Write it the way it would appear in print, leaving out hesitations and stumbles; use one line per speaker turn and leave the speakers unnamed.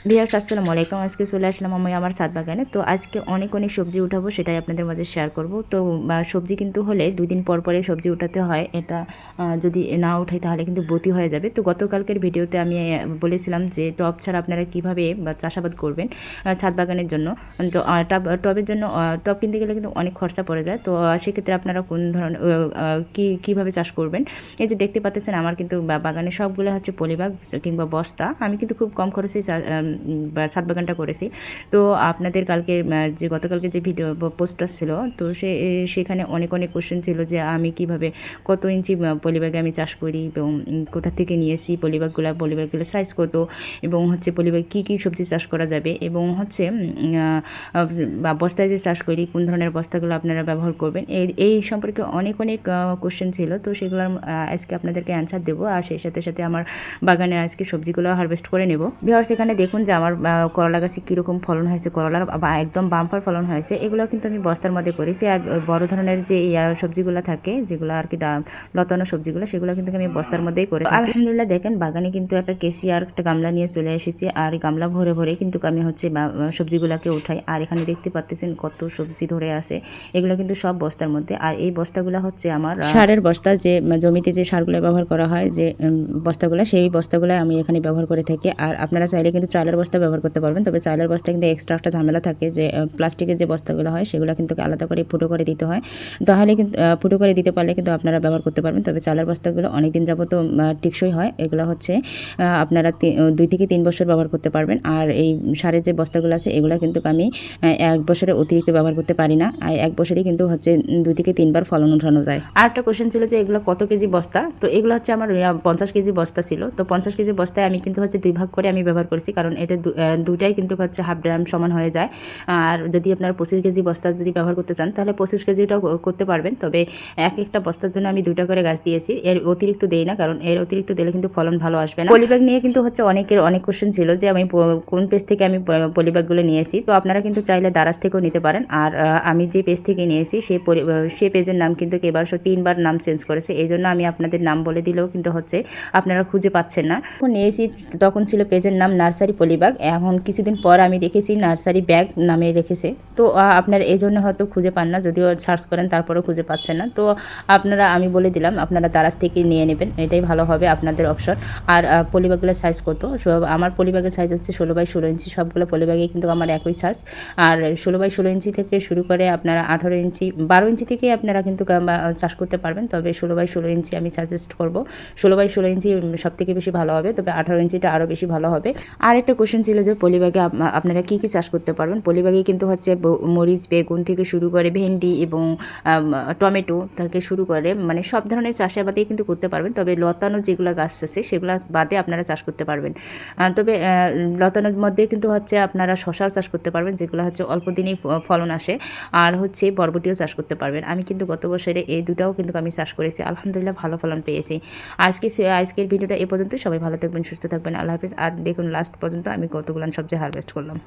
Viewers আসসালামু আলাইকুম। আজকে চলে আসলাম আমি আমার ছাদ বাগানে। তো আজকে অনেক সবজি উঠাবো, সেটাই আপনাদের মাঝে শেয়ার করব। তো সবজি কিন্তু হলে 2 দিন পর পরে সবজি উঠাতে হয়। এটা যদি না উঠাই তাহলে কিন্তু বতি হয়ে যাবে। তো গতকালকের ভিডিওতে আমি বলেছিলাম যে টব ছাড়া আপনারা কিভাবে চাষাবাদ করবেন ছাদ বাগানের জন্য। তো টবের জন্য টব কিনতে গেলে কিন্তু অনেক খরচা পড়ে যায়। তো সেক্ষেত্রে আপনারা কোন ধরনের কীভাবে চাষ করবেন। এই যে দেখতে পাচ্ছেন আমার কিন্তু বাগানে সবগুলো হচ্ছে পলিব্যাগ কিংবা বস্তা। আমি কিন্তু খুব কম খরচে ছাদ বাগানটা করেছি। তো আপনাদের কালকে যে গতকালকে যে ভিডিও পোস্টটা ছিল, তো সেখানে অনেক কোশ্চেন ছিল যে আমি কিভাবে কত ইঞ্চি পলিব্যাগে আমি চাষ করি এবং কোথা থেকে নিয়েছি পলিব্যাগগুলো সাইজ কত, এবং হচ্ছে পলিব্যাগ কী সবজি চাষ করা যাবে, এবং হচ্ছে বস্তায় যে চাষ করি কোন ধরনের বস্তাগুলো আপনারা ব্যবহার করবেন, এই সম্পর্কে অনেক কোশ্চেন ছিল। তো সেগুলোর আজকে আপনাদেরকে অ্যান্সার দেবো, আর সেই সাথে সাথে আমার বাগানে আজকে সবজিগুলো হারভেস্ট করে নেব। ভিউয়ার্স এখানে দেখুন যে আমার করলা গাছে কীরকম ফলন হয়েছে, করলার একদম বাম্পার ফলন হয়েছে। এগুলো কিন্তু আমি বস্তার মধ্যে করেছি। আর বড় ধরনের যে সবজিগুলো থাকে, যেগুলো আর কি লতানো সবজিগুলো, সেগুলো কিন্তু আমি বস্তার মধ্যেই করে থাকি। আলহামদুলিল্লাহ দেখেন বাগানে কিন্তু একটা কেসি আর একটা গামলা নিয়ে চলে এসেছি, আর গামলা ভরে ভরে কিন্তু আমি হচ্ছে সবজিগুলোকে উঠাই। আর এখানে দেখতে পাচ্ছেন কত সবজি ধরে আছে, এগুলো কিন্তু সব বস্তার মধ্যে। আর এই বস্তাগুলো হচ্ছে আমার সারের বস্তা, যে জমিতে যে সারগুলো ব্যবহার করা হয়, যে বস্তাগুলো, সেই বস্তাগুলো আমি এখানে ব্যবহার করে থাকি। আর আপনারা চাইলে কিন্তু চালের বস্তা ব্যবহার করতে পারবেন, তবে চালের বস্তা কিন্তু এক্সট্রা একটা ঝামেলা থাকে, যে প্লাস্টিকের যে বস্তাগুলো হয় সেগুলো কিন্তু আলাদা করে ফুটো করে দিতে হয়। তাহলে কিন্তু ফুটো করে দিতে পারলে কিন্তু আপনারা ব্যবহার করতে পারবেন। তবে চালের বস্তাগুলো অনেক দিন যাবত টেকসই হয়। এগুলো হচ্ছে আপনারা 2 থেকে 3 বছর ব্যবহার করতে পারবেন। আর এই সারের যে বস্তাগুলো আছে এগুলো কিন্তু আমি 1 বছরের অতিরিক্ত ব্যবহার করতে পারি না। আর 1 বছরই কিন্তু হচ্ছে 2 থেকে 3 বার ফলন উঠানো যায়। আর একটা কোশ্চেন ছিল যে এগুলো কত কেজি বস্তা। তো এগুলো হচ্ছে আমার 50 কেজি বস্তা ছিল। তো 50 কেজি বস্তায় আমি কিন্তু হচ্ছে 2 ভাগ করে আমি ব্যবহার করেছি, কারণ এটা দুটাই কিন্তু হচ্ছে হাফ ড্রাম সমান হয়ে যায়। আর যদি আপনারা 25 কেজি বস্তা যদি ব্যবহার করতে চান তাহলে 25 কেজিটাও করতে পারবেন। তবে একটা বস্তার জন্য আমি 2টা করে গাছ দিয়েছি, এর অতিরিক্ত দেই না, কারণ এর অতিরিক্ত দিলে কিন্তু ফলন ভালো আসবে না। পলিব্যাগ নিয়ে কিন্তু হচ্ছে অনেক কোশ্চেন ছিল যে আমি কোন পেজ থেকে আমি পলিব্যাগগুলো নিয়েছি। তো আপনারা কিন্তু চাইলে দারাজ থেকেও নিতে পারেন। আর আমি যে পেজ থেকে নিয়েছি সেই পেজের নাম কিন্তু এবার 3বার নাম চেঞ্জ করেছে, এই জন্য আমি আপনাদের নাম বলে দিলেও কিন্তু হচ্ছে আপনারা খুঁজে পাচ্ছেন না। নিয়েছি তখন ছিল পেজের নাম নার্সারি পলিব্যাগ, এখন কিছুদিন পর আমি দেখেছি নার্সারি ব্যাগ নামে রেখেছে। তো আপনারা এই জন্য হয়তো খুঁজে পান না, যদিও সার্চ করেন তারপরেও খুঁজে পাচ্ছেন না। তো আমি বলে দিলাম আপনারা দারাজ থেকে নিয়ে নেবেন, এটাই ভালো হবে আপনাদের অপশন। আর পলিব্যাগগুলোর সাইজ কত, আমার পলিব্যাগের সাইজ হচ্ছে 16x16 ইঞ্চি। সবগুলো পলিব্যাগে কিন্তু আমার একই সাইজ। আর 16x16 ইঞ্চি থেকে শুরু করে আপনারা 18 ইঞ্চি 12 ইঞ্চি থেকে আপনারা কিন্তু চাষ করতে পারবেন। তবে 16x16 ইঞ্চি আমি সাজেস্ট করব। 16x16 ইঞ্চি সব থেকে বেশি ভালো হবে, তবে 18 ইঞ্চিটা আরও বেশি ভালো হবে। আর একটা কোশ্চেন ছিল যে পলিব্যাগে আপনারা কী চাষ করতে পারবেন। পলিব্যাগে কিন্তু হচ্ছে মরিচ, বেগুন থেকে শুরু করে ভেন্ডি এবং টমেটো থেকে শুরু করে মানে সব ধরনের চাষাবাদেই কিন্তু করতে পারবেন। তবে লতানো যেগুলো গাছ আছে সেগুলো বাদে আপনারা চাষ করতে পারবেন। তবে লতানোর মধ্যে কিন্তু হচ্ছে আপনারা শশাও চাষ করতে পারবেন, যেগুলো হচ্ছে অল্প দিনেই ফলন আসে। আর হচ্ছে বরবটিও চাষ করতে পারবেন। আমি কিন্তু গত বছরে এই দুটাও কিন্তু আমি চাষ করেছি, আলহামদুলিল্লাহ ভালো ফলন পেয়েছি। আজকের ভিডিওটা এ পর্যন্ত। সবাই ভালো থাকবেন, সুস্থ থাকবেন, আল্লাহ হাফেজ। আর দেখুন লাস্ট পর্যন্ত আমি কতগুলো সবজি হারভেস্ট করলাম।